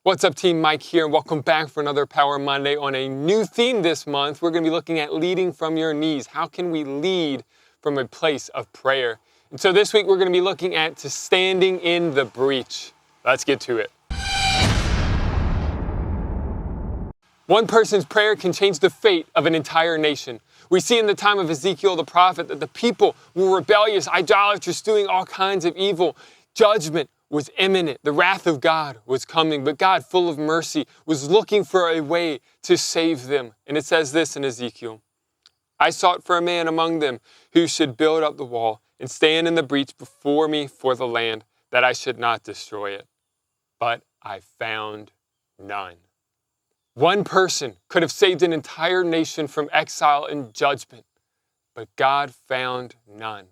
What's up, team? Mike here, and welcome back for another Power Monday on a new theme this month. We're going to be looking at leading from your knees. How can we lead from a place of prayer? And so this week we're going to be looking at standing in the breach. Let's get to it. One person's prayer can change the fate of an entire nation. We see in the time of Ezekiel the prophet that the people were rebellious, idolatrous, doing all kinds of evil. Judgment was imminent. The wrath of God was coming, but God, full of mercy, was looking for a way to save them. And it says this in Ezekiel: I sought for a man among them who should build up the wall and stand in the breach before me for the land, that I should not destroy it. But I found none. One person could have saved an entire nation from exile and judgment, but God found none.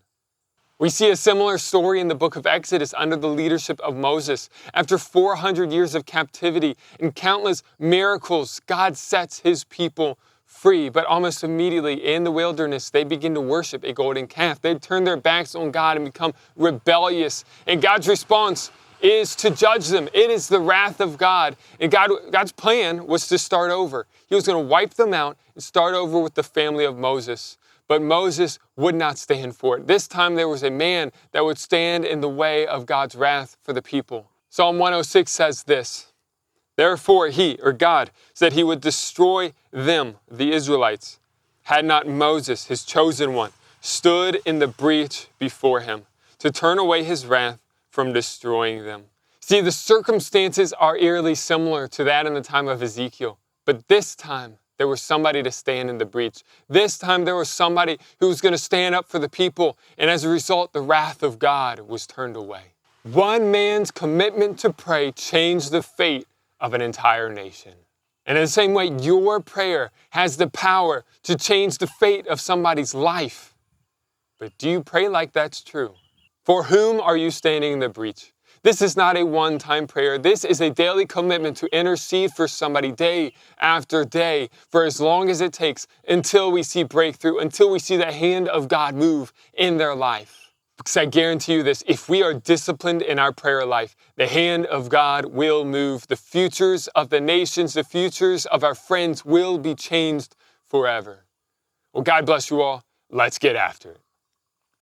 We see a similar story in the book of Exodus under the leadership of Moses. After 400 years of captivity and countless miracles, God sets his people free. But almost immediately in the wilderness, they begin to worship a golden calf. They turn their backs on God and become rebellious. And God's response is to judge them. It is the wrath of God. And God's plan was to start over. He was going to wipe them out and start over with the family of Moses. But Moses would not stand for it. This time there was a man that would stand in the way of God's wrath for the people. Psalm 106 says this: Therefore he, or God, said he would destroy them, the Israelites, had not Moses, his chosen one, stood in the breach before him to turn away his wrath from destroying them. See, the circumstances are eerily similar to that in the time of Ezekiel. But this time, there was somebody to stand in the breach. This time there was somebody who was going to stand up for the people. And as a result, the wrath of God was turned away. One man's commitment to pray changed the fate of an entire nation. And in the same way, your prayer has the power to change the fate of somebody's life. But do you pray like that's true? For whom are you standing in the breach? This is not a one-time prayer. This is a daily commitment to intercede for somebody day after day for as long as it takes until we see breakthrough, until we see the hand of God move in their life. Because I guarantee you this, if we are disciplined in our prayer life, the hand of God will move. The futures of the nations, the futures of our friends will be changed forever. Well, God bless you all. Let's get after it.